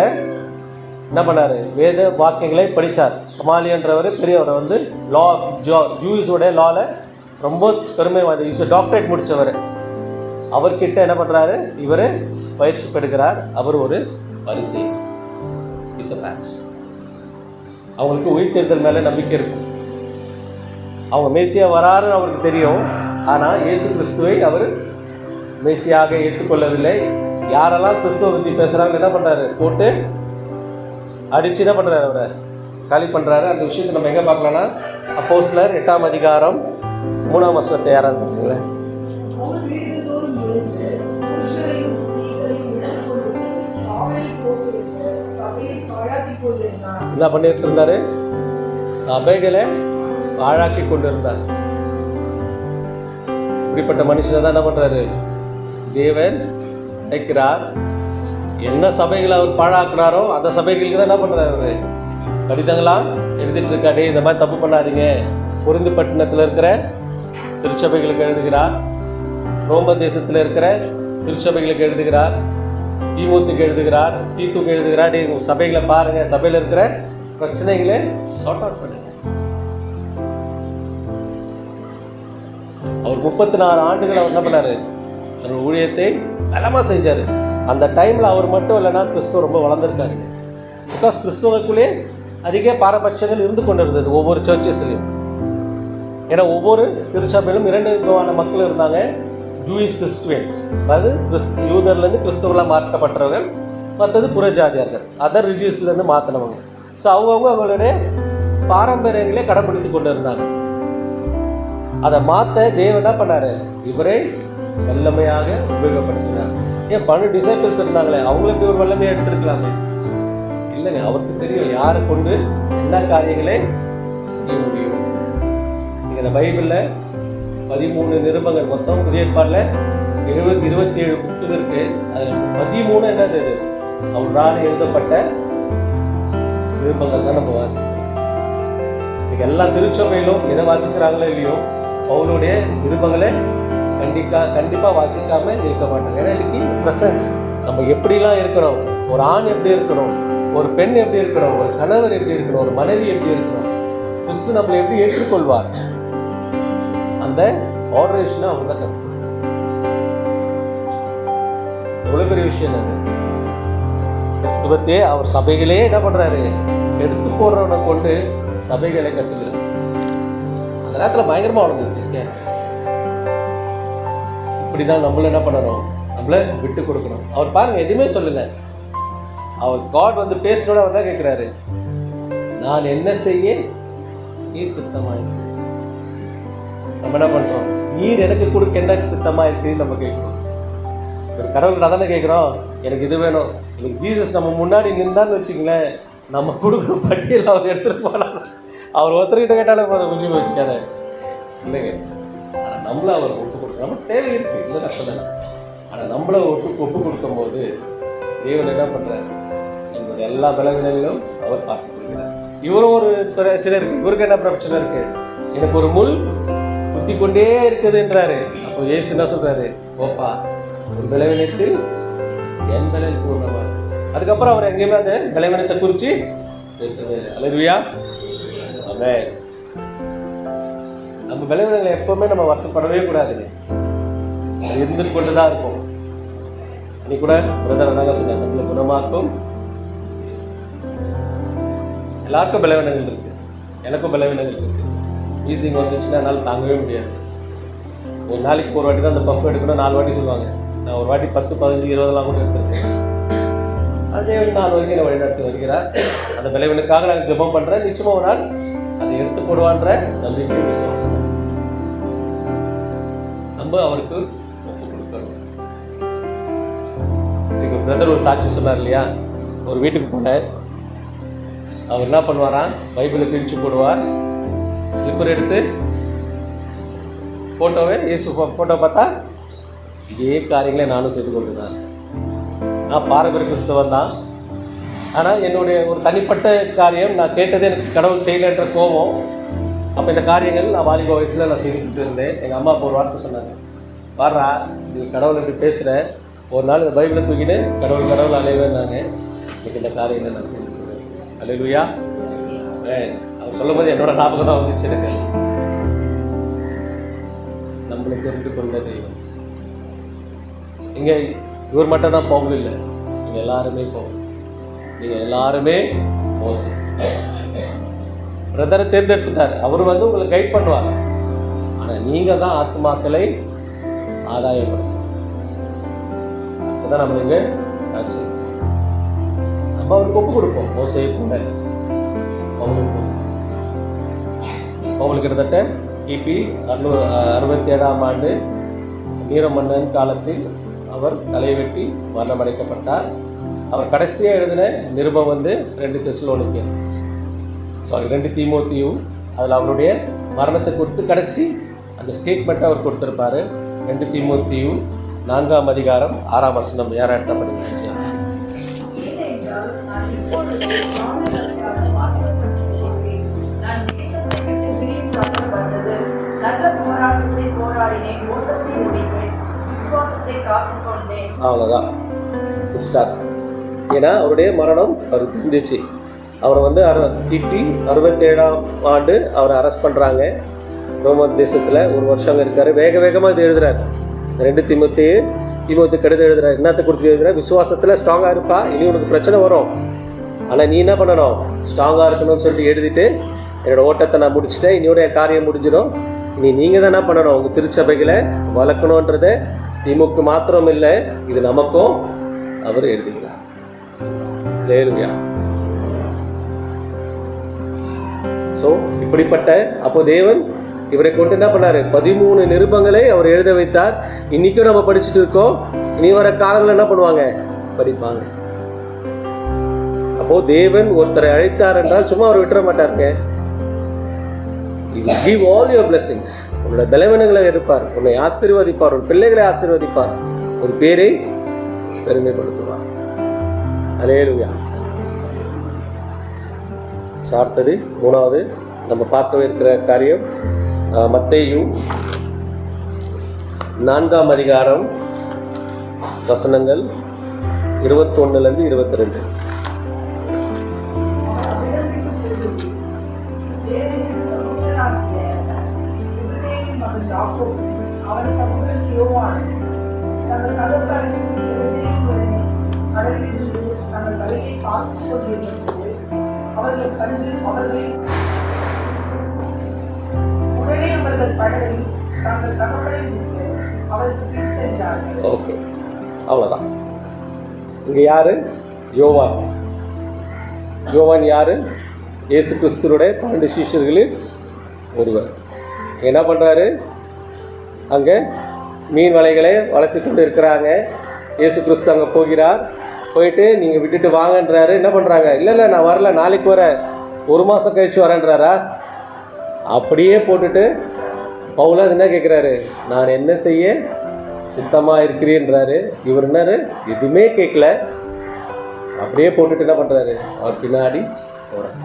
என்ன பண்ணார்? வேத வாக்கியங்களை படித்தார். கமாலியன்றவர் பெரியவர், வந்து லா ஆஃப் ஜூஸோட லாவில் ரொம்ப பெருமைவாதி. Is doctorate முடித்தவர். அவர்கிட்ட என்ன பண்ணுறாரு? இவர் பயிற்சி பெறுகிறார். அவர் ஒரு பரிசேயன். Is a packs. அவங்களுக்கு உயிர்த்தெழுதல் மேலே நம்பிக்கை இருக்கும். அவங்க மேசியா வராருன்னு அவருக்கு தெரியும். ஆனால் இயேசு கிறிஸ்துவை அவர் மேசியாக ஏற்றுக்கொள்ளவில்லை. யாரெல்லாம் கிறிஸ்துவ பற்றி பேசுகிறாங்க என்ன பண்ணுறாரு? போட்டு அடித்து என்ன பண்ணுறாரு? அவரை காலி பண்ணுறாரு. அந்த விஷயத்தை நம்ம எங்கே பார்க்கலாம்னா அப்போஸ்தலர் 8ஆம் அதிகாரம் 3ஆம் வசனத்தை யாராவது பேசுங்களேன். என்ன பண்ணிட்டு இருந்தாரு? சபைகளை பாழாக்கி கொண்டு இருந்தார். இப்படிப்பட்ட மனுஷனை தான் என்ன பண்றாரு? தேவன் நினைக்கிறார். என்ன சபைகளை அவர் பாழாக்குறாரோ அந்த சபைகளுக்கு தான் என்ன பண்றாரு? அவரு கடிதங்களா எழுதிட்டு இருக்காரு. இந்த மாதிரி தப்பு பண்ணாதீங்க. கொரிந்து பட்டணத்தில் இருக்கிற திருச்சபைகளுக்கு எழுதுகிறார். ரோம தேசத்தில் இருக்கிற திருச்சபைகளுக்கு எழுதுகிறார். தீமோத்துக்கு எழுதுகிறார், தீத்துக்கு எழுதுகிறார். சபைகளை பாருங்க, சபையில் இருக்கிற பிரச்சனைகளை சார்ட் அவுட் பண்ணுங்க. அவர் 34 ஆண்டுகள் அவர் என்ன பண்ணாரு? அவர் ஊழியத்தை பலமாக செஞ்சார். அந்த டைமில் அவர் மட்டும் இல்லைன்னா கிறிஸ்துவ ரொம்ப வளர்ந்துருக்காரு. பிகாஸ் கிறிஸ்துவனுக்குள்ளே அதிக பாரபட்சங்கள் இருந்து கொண்டு இருந்தது ஒவ்வொரு சர்ச்சஸ்லையும். ஏன்னா ஒவ்வொரு திருச்சபையிலும் 2 விதமான மக்கள் இருந்தாங்க. ஜூயிஷ் கிறிஸ்டியன்ஸ், அதாவது யூதர்லேருந்து கிறிஸ்துவர்களாக மாற்றப்பட்டவர்கள், மற்றது புறஜாதியார்கள், அதர் ரிலீஜியஸ்லேருந்து மாற்றினவங்க. ஸோ அவங்கவுங்க அவங்களுடைய பாரம்பரியங்களே கடைப்பிடித்து கொண்டு இருந்தாங்க. அதை மாற்ற தேவன் என்ன பண்ணார்? இவரை வல்லமையாக உபயோகப்படுத்தினார். ஏன் 12 டிசைபிள்ஸ் இருந்தாங்களே, அவங்களுக்கு ஒரு வல்லமையை எடுத்துருக்கலாமே? இல்லைங்க, அவருக்கு தெரியும் யாரை கொண்டு என்ன காரியங்களை செய்ய முடியும். நீங்கள் இந்த பைபிளில் 13 நிருபங்கள், மொத்தம் புதிய ஏற்பாடில் 27 புத்தகம் இருக்கு. அதில் 13 என்னது? அவரால் எழுதப்பட்ட நிருபங்கள் தான் நம்ம வாசிக்கிறோம். இன்னைக்கு எல்லா திருச்சபையிலும் எதை வாசிக்கிறாங்களோ இல்லையோ, அவங்களுடைய நிருபங்களை கண்டிப்பாக வாசிக்காமல் இருக்க மாட்டாங்க. ஏன்னா இன்னைக்கு ப்ரெசன்ஸ் நம்ம எப்படிலாம் இருக்கிறோம், ஒரு ஆண் எப்படி இருக்கணும், ஒரு பெண் எப்படி இருக்கணும், ஒரு கணவர் எப்படி இருக்கணும், ஒரு மனைவி எப்படி இருக்கணும், கிறிஸ்து நம்மளை எப்படி ஏற்றுக்கொள்வார், அந்த ஆர்டரேஷனை அவங்க தான் கற்றுக்கணும். எவ்வளோ பெரிய விஷயம் அது. கிறிஸ்துவத்தையே அவர் சபைகளே என்ன பண்ணுறாரு? எடுத்து போடுறவனை கொண்டு சபைகளை கட்டுகிறார். அந்த நேரத்தில் பயங்கரமாக வளர்ந்தது கிறிஸ்டியானிட்டி. இப்படி தான் நம்மளும் என்ன பண்ணணும்? நம்மள விட்டு கொடுக்கணும். அவர் பாருங்க எதுவுமே சொல்லலை. அவர் காட் வந்து பேசுறோட அவர் தான் கேட்குறாரு, நான் என்ன செய்ய நீர் சித்தமாயிருக்கு. நம்ம என்ன பண்ணுறோம், நீர் எனக்கு கொடுக்க என்ன சித்தமாயிருக்குன்னு நம்ம கேட்குறோம். ஒரு கடவுள்கிட்ட தானே கேட்குறோம், எனக்கு இது வேணும். எனக்கு ஜீசஸ் நம்ம முன்னாடி நின்றான்னு வச்சுங்களேன், நம்ம கொடுக்குற பட்டியல் அவர் எடுத்துகிட்டு போனாலும் அவர் ஒருத்தர்கிட்ட கேட்டாலே போதும், கொஞ்சம் வச்சுக்காத இல்லைங்க. ஆனால் நம்மளை அவர் ஒப்பு கொடுக்கணும். நமக்கு தேவை இருக்குது, இல்லை நான் சொல்லலை. ஆனால் நம்மளை ஒப்பு கொடுக்கும் போது தேவன் என்ன பண்ணுறாரு, என்னுடைய எல்லா பலவீனங்களும் அவர் பார்த்து கொடுக்கிறார். இவரும் ஒரு பிரச்சனை இருக்குது, இவருக்கு என்ன பிரச்சனை இருக்குது, எனக்கு ஒரு முள் குத்தி கொண்டே இருக்குதுன்றாரு. அப்போ இயேசு என்ன சொல்கிறாரு, ஓப்பா ஒரு பலவீனத்து என் பலன் பூர்ணமாக. அதுக்கப்புறம் அவர் எங்கேயுமே அந்த பலவீனத்தை குறித்து பேசுறது. அல்லேலூயா, ஆமென். நம்ம பலவீனங்களை எப்பவுமே நம்ம வருத்தப்படவே கூடாதுங்க, அது இருந்துட்டு கொண்டு தான் இருக்கும். அன்னைக்கு கூட பிரதர் தாங்க சொன்னாங்க, நம்மளை குணமாக்கும். எல்லாருக்கும் பலவீனங்கள் இருக்கு, எனக்கும் பலவீனங்கள் இருக்கு. ஈஸிங் வந்துச்சுன்னா என்னால் தாங்கவே முடியாது. ஒரு நாளைக்கு ஒரு வாட்டி தான் அந்த பஃப் எடுக்கணும், 4 வாட்டி சொல்லுவாங்க. நான் ஒரு வாட்டி 10, 15, 20 கூட எடுத்துருக்கேன். அதே 4 வரைக்கும் என்னை வழிநடத்தி வருகிறார். அந்த பலவீனத்துக்காக நான் ஜெபம் பண்ணுறேன். நிச்சயமாக ஒரு நாள் அதை எடுத்து போடுவான்ற நம்பிக்கை, விசுவாசம் நம்ம அவருக்கு ஒப்பு கொடுக்கணும். இன்னைக்கு பிரதர் ஒரு சாட்சி சொன்னார் இல்லையா, ஒரு வீட்டுக்கு போனேன். அவர் என்ன பண்ணுவாராம், பைபிளை கிழிச்சு போடுவார், ஸ்லிப்பர் எடுத்து ஃபோட்டோவை இயேசு ஃபோட்டோ பார்த்தா இதே காரியங்களை நானும் செய்து கொண்டுதான். நான் பாரம்பரிய கிறிஸ்தவன் தான். ஆனால் என்னுடைய ஒரு தனிப்பட்ட காரியம், நான் கேட்டது எனக்கு கடவுள் செய்யலைன்ற கோபம். அப்போ இந்த காரியங்கள் நான் வாலிப வயசில் நான் செய்துக்கிட்டு இருந்தேன். எங்கள் அம்மா அப்போ ஒரு வார்த்தை சொன்னாங்க, பாடுறா நீ கடவுள் எப்படி பேசுகிற, ஒரு நாள் இந்த பைபிளை தூக்கிட்டு கடவுள் கடவுள் அலைவேன்னாங்க. எனக்கு இந்த காரியங்களை நான் செய்துக்கிறேன். அல்லேலூயா. அவர் சொல்லும் போது என்னோட ஞாபகம் தான் வந்துச்சு எனக்கு. நம்மளை தெரிந்து கொண்ட தெய்வம். இங்கே இவர் மட்டும் தான் பவுல் இல்லை, நீங்கள் எல்லாருமே பவுல், நீங்கள் எல்லாருமே மோசே. பிரதரை தேர்ந்தெடுத்துட்டார், அவர் வந்து உங்களை கைட் பண்ணுவார். ஆனால் நீங்கள் தான் ஆத்மாக்களை ஆதாயப்படும். அதுதான் நம்ம இங்கே ஆச்சு. நம்ம அவருக்கு ஒப்பு கொடுப்போம். மோசே கூட பவுல் கிட்டத்தட்ட கிபி 667ஆம் ஆண்டு நீர மன்னன் காலத்தில் அவர் தலைவெட்டி மரணமடைக்கப்பட்டார். அவர் கடைசியாக எழுதின நிருபம் வந்து 2 தீமோத்தேயு. அதில் அவருடைய மரணத்தை குறித்து கடைசி அந்த ஸ்டேட்மெண்ட்டை அவர் கொடுத்துருப்பாரு. 2 தீமோத்தேயு 4ஆம் அதிகாரம் 6ஆம் வசனம். யார் எடுத்த படிக்கிறாங்க? அவ்வளோதான் ஸ்டார். ஏன்னா அவருடைய மரணம் அவருக்கு தெரிஞ்சிச்சு. அவரை வந்து கிபி 67ஆம் ஆண்டு அவரை அரெஸ்ட் பண்ணுறாங்க ரோமன் தேசத்தில். 1 வருஷம் அங்கே இருக்கார். வேகமாக இது எழுதுறாரு. 2 தீமோத்தேயு கடிதம் எழுதுறாரு. என்னத்தை குறித்து எழுதுறாரு, விசுவாசத்தில் ஸ்ட்ராங்காக இருப்பா, இனி உனக்கு பிரச்சனை வரும், ஆனால் நீ என்ன பண்ணணும், ஸ்ட்ராங்காக இருக்கணும்னு சொல்லிட்டு எழுதிட்டு, என்னோடய ஓட்டத்தை நான் முடிச்சுட்டேன், இனியோட என் காரியம் முடிஞ்சிடும், இனி நீங்கள் தான் என்ன பண்ணணும், உங்கள் திருச்சபைகளை வளர்க்கணுன்றதை திமுக மாத்திரம் இல்லை, இது நமக்கும் அவர் எழுதுகிறார். ஹல்லேலூயா. ஸோ இப்படிப்பட்ட அப்போ தேவன் இவரை கொண்டு என்ன பண்ணார், 13 நிருபங்களை அவர் எழுத வைத்தார். இன்றைக்கும் நம்ம படிச்சுட்டு இருக்கோம். இனி வர காலங்கள் என்ன பண்ணுவாங்க, படிப்பாங்க. அப்போ தேவன் ஒருத்தரை அழைத்தார் என்றால் சும்மா அவர் விட்டுற மாட்டாருங்க. He will give all your blessings. உன்னோட பலவீனங்களை எடுப்பார், உன்னை ஆசீர்வதிப்பார், உன் பிள்ளைகளை ஆசீர்வதிப்பார், ஒரு பேரை பெருமைப்படுத்துவார். ஹல்லேலூயா. சார்த்தது 3வது நம்ம பார்க்க இருக்கிற காரியம் மத்தேயு 4ஆம் அதிகாரம் வசனங்கள் 21 22. அவன் சகோதரன் யோவான் தங்கள் கதவுகளில் கடலிலிருந்து தங்கள் தலையை பார்த்துக் கொண்டிருந்தது. அவர்கள் கண்டு உடனே அவர்கள் கடலில் தங்கள் தகவலை விட்டு அவருக்கு பின் சென்றார்கள். ஓகே, அவ்வளோதான். இங்கே யார்? யோவான். யோவான் யார்? இயேசு கிறிஸ்துவோட 12 சீஷர்களில் ஒருவர். என்ன பண்ணுறாரு? அங்கே மீன் வலைகளை வளர்ச்சி கொண்டு இருக்கிறாங்க. இயேசு கிறிஸ்து அங்கே போகிறார். போயிட்டு நீங்கள் விட்டுட்டு வாங்கன்றாரு. என்ன பண்ணுறாங்க? இல்லை நான் வரல, நாளைக்கு வர, 1 மாதம் கழித்து வரேன்றாரா? அப்படியே போட்டுட்டு பவுலா என்ன கேட்குறாரு? நான் என்ன செய்ய சித்தமாக இருக்கிறேன்றாரு. இவர் என்ன எதுவுமே கேட்கல, அப்படியே போட்டுட்டு என்ன பண்ணுறாரு? அவர் பின்னாடி போகிறார்.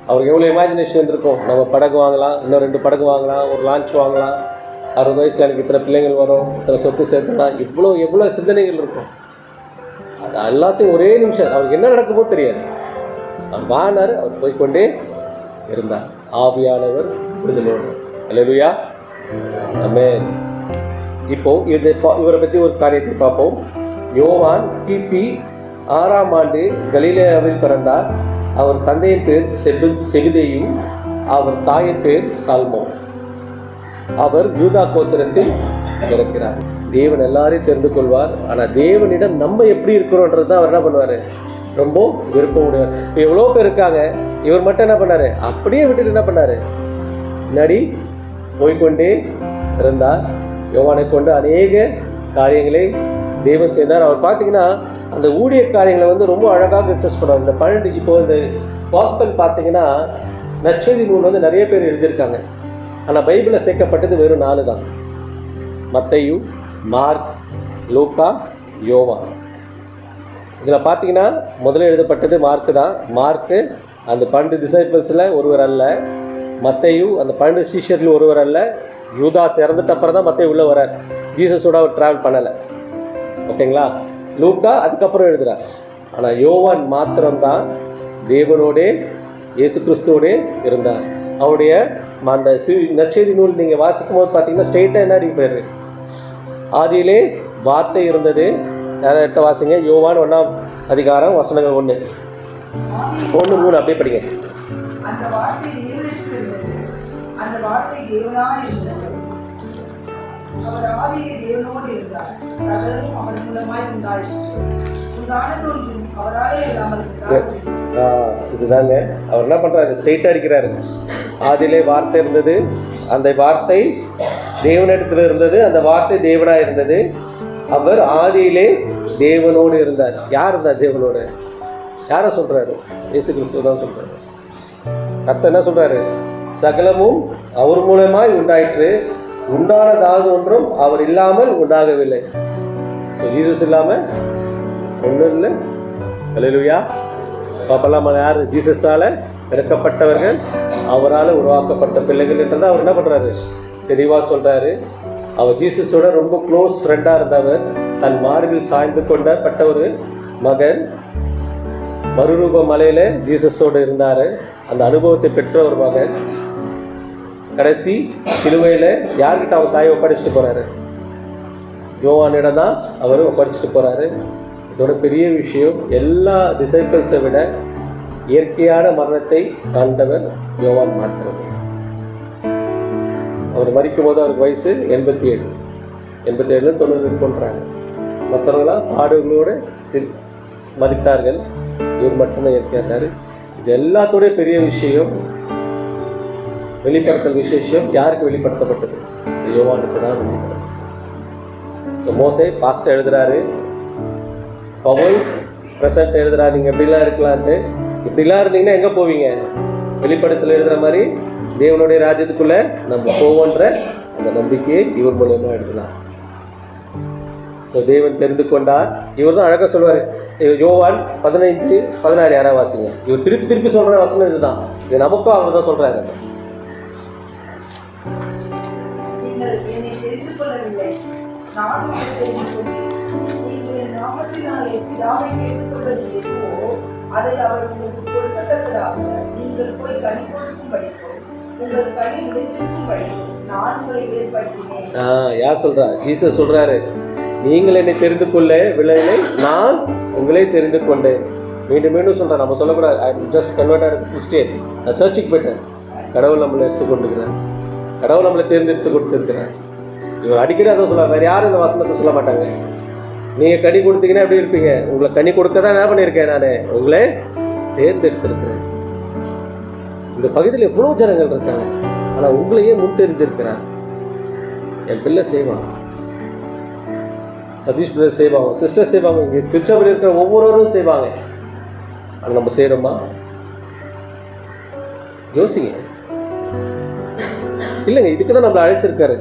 அவருக்கு எவ்வளோ இமேஜினேஷன் இருந்திருக்கும். நம்ம படகு வாங்கலாம், இன்னும் 2 படகு வாங்கலாம், ஒரு லான்ச் வாங்கலாம், 60 வயசில் எனக்கு இத்தனை பிள்ளைங்கள் வரும், இத்தனை சொத்து சேர்த்துலாம், எவ்வளோ சிந்தனைகள் இருக்கும். அது எல்லாத்தையும் ஒரே நிமிஷம் அவருக்கு என்ன நடக்குமோ தெரியாது. அவர் வானார், அவர் போய்கொண்டே இருந்தார். ஆவியானவர் விடுதலோடு. அல்லேலூயா, ஆமென். இப்போ இவரை பற்றி ஒரு காரியத்தை பார்ப்போம். யோவான் கிபி 6ஆம் ஆண்டு கலிலேயாவில் பிறந்தார். அவர் தந்தையின் பேர் செபுதேயும், அவர் தாயின் பேர் சால்மோ. அவர் யூதா கோத்திரத்தில் பிறக்கிறார். தேவன் எல்லாரையும் தெரிந்து கொள்வார். ஆனால் தேவனிடம் நம்ம எப்படி இருக்கிறோன்றது தான் அவர் என்ன பண்ணுவார்? ரொம்ப விருப்பம் உடையவர். இப்போ எவ்வளோ பேர் இருக்காங்க, இவர் மட்டும் என்ன பண்ணார்? அப்படியே விட்டுட்டு என்ன பண்ணார்? முன்னாடி போய்கொண்டே இருந்தார். யோவானை கொண்டு அநேக காரியங்களை தேவன் செய்தார். அவர் பார்த்தீங்கன்னா அந்த ஊழிய காரியங்களை ரொம்ப அழகாக எக்ஸஸ் பண்ணுவார். இந்த 12 இப்போ இந்த காஸ்பல் பார்த்தீங்கன்னா நற்செய்தி நூல் நிறைய பேர் எழுதியிருக்காங்க. ஆனால் பைபிளில் சேர்க்கப்பட்டது வெறும் 4 தான். மத்தேயு, மார்க், லூக்கா, யோவான். இதில் பார்த்தீங்கன்னா முதல்ல எழுதப்பட்டது மார்க்கு தான். மார்க்கு அந்த 12 டிசைபிள்ஸில் ஒருவர் அல்ல. மத்தேயு அந்த 12 சீஷரில் ஒருவர் அல்ல. யூதாஸ் இறந்துட்ட அப்புறம் தான் மத்தேயு உள்ளே வரார். ஜீசஸோட அவர் ட்ராவல் பண்ணலை. ஓகேங்களா? லூக்கா அதுக்கப்புறம் எழுதுகிறார். ஆனால் யோவான் மாத்திரம்தான் தேவனோடே இயேசு கிறிஸ்துவோடே இருந்தார். அவருடைய அந்த நற்செய்தி நூல் நீங்கள் வாசிக்கும் போது பார்த்தீங்கன்னா ஸ்ட்ரெயிட்டாக என்ன பேர்? ஆதியிலே வார்த்தை இருந்தது. நேரத்தை வாசிங்க. யோவான் 1ஆம் அதிகாரம் வசனங்கள் 1, 3 அப்படியே படிங்க. அந்த வார்த்தை தேவனிடத்தில் இருந்தது, அந்த வார்த்தை தேவனாய் இருந்தது, அவர் ஆதியிலே தேவனோடு இருந்தார், சகலமும் அவர் மூலமாய் உண்டாயிற்று, உண்டானதொன்றும் அவராலே இல்லாமல் இதுதாங்க அவர் என்ன பண்ணுறாரு? ஸ்ட்ரெயிட்டாக அடிக்கிறாரு. ஆதியிலே வார்த்தை இருந்தது, அந்த வார்த்தை தேவனிடத்தில் இருந்தது, அந்த வார்த்தை தேவனாக இருந்தது, அவர் ஆதியிலே தேவனோடு இருந்தார். யார் இருந்தார் தேவனோடு? யாரை சொல்கிறாரு? இயேசு கிறிஸ்துவ தான் சொல்கிறாரு. கர்த்தர் என்ன சொல்கிறாரு? சகலமும் அவர் மூலமாய் உண்டாயிற்று, உண்டானதாவது ஒன்றும் அவர் இல்லாமல் உண்டாகவில்லை. ஸோ ஜீசஸ் இல்லாமல் ஒன்றும் இல்லை. அல்லேலூயா. பாப்பெல்லாம் யார்? ஜீசஸால் பிறக்கப்பட்டவர்கள், அவரால் உருவாக்கப்பட்ட பிள்ளைகள் என்றதை அவர் என்ன பண்ணுறாரு? தெளிவாக சொல்கிறாரு. அவர் ஜீசஸோட ரொம்ப க்ளோஸ் ஃப்ரெண்டாக இருந்தவர். தன் மார்பில் சாய்ந்து கொண்டப்பட்ட ஒரு மகன். மறுரூப மலையில் ஜீசஸோடு இருந்தார். அந்த அனுபவத்தை பெற்ற ஒரு மகன். கடைசி சிலுவையில் யார்கிட்ட அவர் தாயை ஒப்படைச்சிட்டு போகிறாரு? யோவானிடம் தான் அவர் ஒப்படைச்சிட்டு போகிறாரு. இதோட பெரிய விஷயம், எல்லா டிசைபிள்ஸை விட இயற்கையான மரணத்தை காண்டவர் யோவான் மாத்திரமே. அவர் மரிக்கும் போது அவருக்கு வயசு 87, 90 இருக்குன்றாங்க. மற்றவர்களாம் பாடுகளோடு மரித்தார்கள். இவர் மட்டும்தான் இயற்கையாகிறார். இது எல்லாத்தோடைய பெரிய விஷயம், வெளிப்படுத்தல் விசேஷம் யாருக்கு வெளிப்படுத்தப்பட்டது? யோவானுக்கு தான் வெளிப்படுத்தது. ஸோ மோசே பாஸ்ட் எழுதுகிறாரு, பவுல் ப்ரெசன்ட் எழுதுகிறாரு. நீங்கள் எப்படிலாம் இருக்கலான்ட்டு. இப்படிலாம் இருந்தீங்கன்னா எங்கே போவீங்க? வெளிப்படுத்தல் எழுதுகிற மாதிரி தேவனுடைய ராஜ்யத்துக்குள்ளே நம்ம போவோன்ற அந்த நம்பிக்கையை இவர் மூலமாக எழுதலாம். ஸோ தேவன் தெரிந்து கொண்டார். இவர் தான் அழகாக சொல்லுவார். யோவான் 15, 16 யாராவது வாசிங்க. இவர் திருப்பி சொல்கிற வசனம் இதுதான். இது நமக்கும் அவங்க தான் சொல்கிறாங்க. நீங்கள் என்னை தெரிந்து கொள்ளவில்லை, நான் உங்களை தெரிந்து கொண்டேன். நீங்கள் என் நாமத்தினாலே பிதாவை தெரிந்து கொள்வது எதுவோ அதை அவர் உங்களுக்கு கொடுக்கத்தக்கதாக நீங்கள் போய் கனி கொடுக்கும்படிக்கும் உங்கள் கனி நிலைத்திருக்கும்படிக்கும் நான் உங்களை ஏற்படுத்தினேன். யார் சொல்கிறா? ஜீசஸ் சொல்கிறாரு, நீங்கள் என்னை தெரிந்து கொள்ளவில்லை, நான் உங்களை தெரிந்து கொண்டேன். மீண்டும் சொல்கிறேன். நம்ம சொல்லக்கூடாது I just convert as Christian. நான் சர்ச்சுக்கு போயிட்டேன். கடவுள் நம்மளை எடுத்துக்கொண்டுக்கிறேன். கடவுள் நம்மளை தேர்ந்தெடுத்து கொடுத்துருக்கிறார். இவர் அடிக்கடி அதை சொல்லுவார். வேறு யாரும் இந்த வசனத்தை சொல்ல மாட்டாங்க. நீங்கள் கனி கொடுத்தீங்கன்னா எப்படி இருப்பீங்க? உங்களை கனி கொடுக்க தான் என்ன பண்ணியிருக்கேன்? நான் உங்களை தேர்ந்தெடுத்திருக்கிறேன். இந்த பகுதியில் எவ்வளோ ஜனங்கள் இருக்காங்க, ஆனால் உங்களையே முன் தெரிந்திருக்கிறார். என் பிள்ளை செய்வான், சதீஷ் பிரதர் செய்வாங்க, சிஸ்டர் செய்வாங்க, இங்கே திருச்சபையில் இருக்கிற ஒவ்வொருவரும் செய்வாங்க. அது நம்ம செய்கிறோமா? யோசிங்க. இல்லைங்க, இதுக்கு தான் நம்மளை அழைச்சிருக்காரு.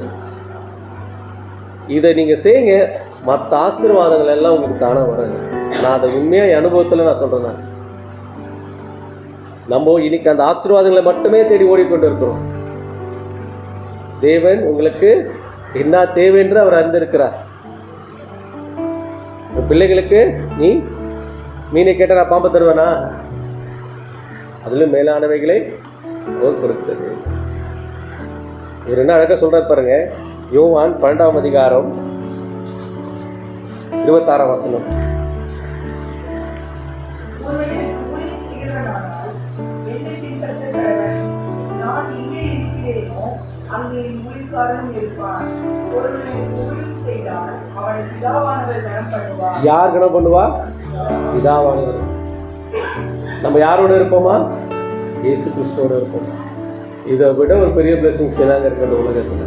இதை நீங்கள் செய்யுங்க, மற்ற ஆசீர்வாதங்கள் எல்லாம் உங்களுக்கு தானாக வராங்க. நான் அதை உண்மையாக அனுபவத்தில் நான் சொல்கிறேன். நம்ம இன்னைக்கு அந்த ஆசீர்வாதங்களை மட்டுமே தேடி ஓடிக்கொண்டு இருக்கிறோம். தேவன் உங்களுக்கு என்ன தேவை என்று அவர் அறிந்திருக்கிறார். உன் பிள்ளைகளுக்கு நீ மீனை கேட்டால் நான் பாம்பை தருவேனா? அதிலும் மேலானவைகளை அவர் கொடுக்கிறது. இவர் என்ன அழகாக சொல்றாரு பாருங்க. யோவான் 12ஆம் அதிகாரம் 26ஆம் வசனம். நான் இங்கே இருக்கிறேனோ அங்கே ஊழியக்காரன் இருப்பான். ஒருவனை ஊழியம் செய்தால் அவனை பிதாவானவர் கனம் பண்ணுவார். யார் கனம் பண்ணுவா? பிதாவானவர். நம்ம யாரோட இருப்போமா? இயேசு கிறிஸ்துவோட இருப்போம். இதை விட ஒரு பெரிய பிளெஸிங்ஸ் எதாங்க இருக்கு அந்த உலகத்தில்.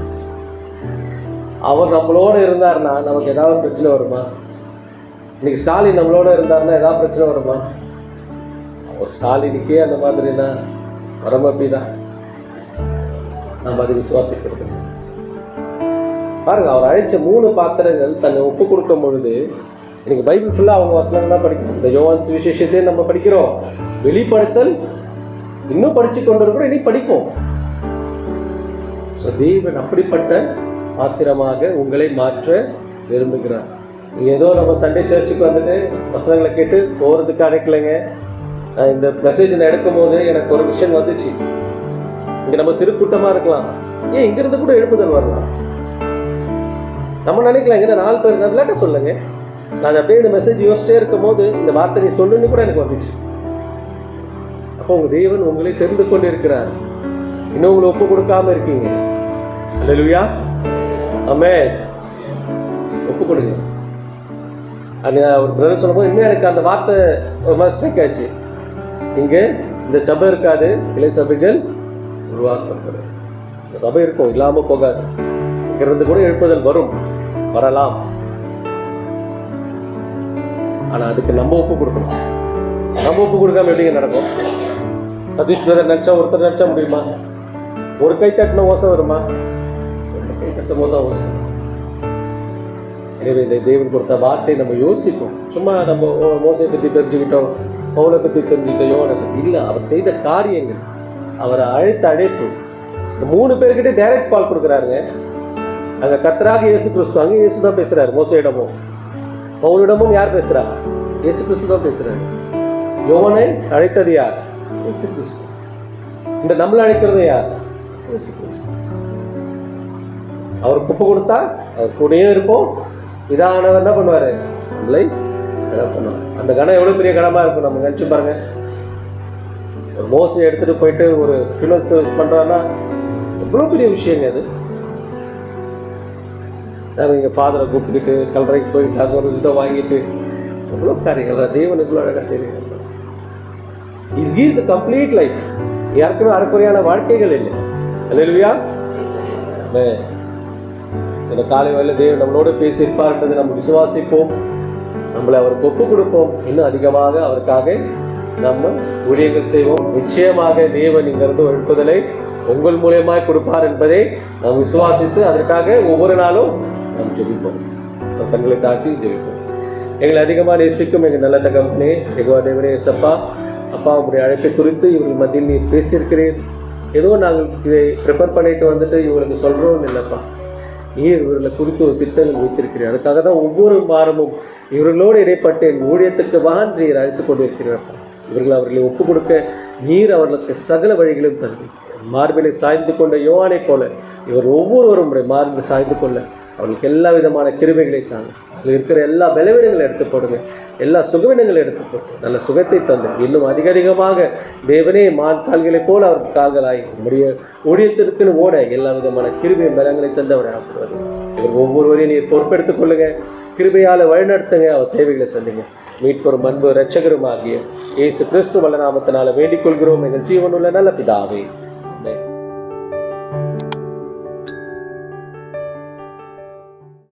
அவர் நம்மளோட இருந்தார்னா நமக்கு ஏதாவது பிரச்சனை வருமா? இன்னைக்கு ஸ்டாலின் நம்மளோட இருந்தார்னா ஏதாவது பிரச்சனை வருமா? அவர் ஸ்டாலினுக்கே அந்த மாதிரினா வரமப்பி தான் நம்ம அதை விசுவாசிக்கிறது. பாருங்க, அவர் அழைச்ச 3 பாத்திரங்கள் தன்னை ஒப்பு கொடுக்கும் பொழுது, எனக்கு பைபிள் ஃபுல்லாக அவங்க வசனம் தான் படிக்கணும். இந்த யோவான் சுவிசேஷத்தையும் நம்ம படிக்கிறோம், வெளிப்படுத்தல் இன்னும் படித்து கொண்டு இருக்கிறோம், இனி படிப்போம். ஸோ தேவன் அப்படிப்பட்ட பாத்திரமாக உங்களை மாற்ற விரும்புகிறார். நீங்கள் ஏதோ நம்ம சண்டே சர்ச்சுக்கு வந்துட்டு வசனங்களை கேட்டு போகிறதுக்கு அழைக்கலைங்க. இந்த மெசேஜ் நான் எடுக்கும் போது எனக்கு ஒரு விஷயம் வந்துச்சு. இங்கே நம்ம சிறு கூட்டமாக இருக்கலாம், ஏன் இங்கிருந்து கூட எழுப்புதல் வரலாம். நம்ம நினைக்கலாம் இங்கே 4 பேர் விளையாட்ட சொல்லுங்க. நான் அப்படியே இந்த மெசேஜ் யோசிச்சிட்டே இருக்கும் போது இந்த வார்த்தை நீ சொல்லுன்னு கூட எனக்கு வந்துச்சு. அப்போ உங்கள் தேவன் உங்களை தெரிந்து கொண்டு இருக்கிறார். இன்னும் உங்களை ஒப்பு கொடுக்காம இருக்கீங்க. அல்லேலூயா, ஆமென். ஒப்பு கொடுங்க. அது ஒரு பிரதர் சொல்லும்போது இன்னும் எனக்கு அந்த வார்த்தை ஒரு மாதிரி ஸ்ட்ரைக் ஆச்சு. இங்கே இந்த சபை இருக்காது, இலை சபைகள் உருவாக்கப்படும். இந்த சபை இருக்கும், இல்லாமல் போகாது. இங்கிருந்து கூட எழுப்புதல் வரும், வரலாம். ஆனால் அதுக்கு நம்ம ஒப்பு கொடுக்கணும். நம்ம ஒப்பு கொடுக்காம எப்படிங்க நடக்கும்? சதீஷ் பிரதர் நினச்சா ஒருத்தர் நினச்சா முடியுமா? ஒரு கை தட்டின ஓசை வருமா? ஒரு கை தட்டும் போது தான் ஓசை. எனவே இந்த தேவன் கொடுத்த வார்த்தையை நம்ம யோசிப்போம். சும்மா நம்ம மோசையை பற்றி தெரிஞ்சுக்கிட்டோம், பவுலை பற்றி தெரிஞ்சுக்கிட்டோம், யோவானை பற்றி இல்லை. அவர் செய்த காரியங்கள், அவரை அழைத்த அழைப்பு. இந்த 3 பேர்கிட்ட டைரக்ட் கால் கொடுக்குறாருங்க. அங்கே கர்த்தராக இயேசு கிறிஸ்து, அங்கே இயேசு தான் பேசுகிறார். மோசையிடமும் பவுலிடமும் யார் பேசுகிறா? இயேசு கிறிஸ்து தான் பேசுகிறாரு. யோவானை அழைத்தது யார்? இயேசு கிறிஸ்து. இந்த நம்மளை அழைக்கிறது யார்? இயேசு கிறிஸ்து. அவர் குப்பை கொடுத்தா அவர் கூடயே இருப்போம். இதானவர் என்ன பண்ணுவார்? நம்மளை கனம் பண்ணுவார். அந்த கணம் எவ்வளோ பெரிய கனமாக இருக்கும் நம்ம நினச்சி பாருங்க. ஒரு மோசை எடுத்துகிட்டு போயிட்டு ஒரு ஃபியூனல் சர்வீஸ் பண்ணுறான்னா எவ்வளோ பெரிய விஷயங்க அது. நாங்கள் இங்கே ஃபாதரை கூப்பிட்டுக்கிட்டு கல்லறைக்கு போயிட்டு அங்கே ஒரு இதை வாங்கிட்டு எவ்வளோ காரியங்கள் தேவன் எவ்வளோ அழகாக செய்வீங்க. Is gives a complete life. யாருக்குமே அறக்குறையான வாழ்க்கைகள் இல்லை. அல்லேலூயா. சில காலை வேளையில் தேவன் நம்மளோட பேசியிருப்பார்ன்றதை நம்ம விசுவாசிப்போம். நம்மளை அவருக்கு ஒப்பு கொடுப்போம். இன்னும் அதிகமாக அவருக்காக நம்ம ஊழியங்கள் செய்வோம். நிச்சயமாக தேவன் இங்கிருந்து எழுப்புதலை உங்கள் மூலியமாக கொடுப்பார் என்பதை நாம் விசுவாசித்து அதற்காக ஒவ்வொரு நாளும் நாம் ஜெபிப்போம். கண்களை தாழ்த்தி ஜெபிப்போம். எங்களை அதிகமாக நேசிக்கும் எங்கள் நல்ல தகப்பனே, எகோவா தேவனே, ஏசப்பா, அப்பா, உங்களுடைய அழைப்பை குறித்து இவர்கள் மத்தியில் நீர் பேசியிருக்கிறீர். ஏதோ நாங்கள் இதை ப்ரிப்பேர் பண்ணிட்டு வந்துட்டு இவங்களுக்கு சொல்கிறோம் இல்லைப்பா. நீர் இவர்களை குறித்து ஒரு திட்டங்கள் வைத்திருக்கிறீர். அதுக்காக தான் ஒவ்வொரு வாரமும் இவர்களோடு இடைப்பட்டு என் ஊழியத்துக்கு வான் நீர் அழைத்து கொண்டு இருக்கிறார்ப்பா. இவர்கள் அவர்களை ஒப்புக் கொடுக்க நீர் அவர்களுக்கு சகல வழிகளும் தந்து மார்பிலை சாய்ந்து கொண்ட யோவானை போல இவர் ஒவ்வொருவரும் மார்பில் சாய்ந்து கொள்ள அவர்களுக்கு எல்லா விதமான கிருபைகளை தாங்க. அதில் இருக்கிற எல்லா பலவீனங்களை எடுத்து போடுங்க, எல்லா சுகவீனங்களை எடுத்து போட்டு நல்ல சுகத்தை தந்து இன்னும் அதிக அதிகமாக தேவனே மான் கால்களைப் போல அவருக்கு கால்களாய் உடைய ஊழியத்திற்குன்னு ஓட எல்லா விதமான கிருபையும் பலங்களை தந்து அவரை ஆசீர்வாதம். இவர் ஒவ்வொருவரையும் நீர் பொறுப்பெடுத்துக் கொள்ளுங்க, கிருபையால் வழிநடத்துங்க, அவர் தேவைகளை சந்திங்க. மீட்பரும் அன்பு இரட்சகரும் ஆகிய இயேசு கிறிஸ்து வல்ல நாமத்தினால வேண்டிக் கொள்கிறோம் எங்கள் ஜீவனுள்ள நல்ல பிதாவே.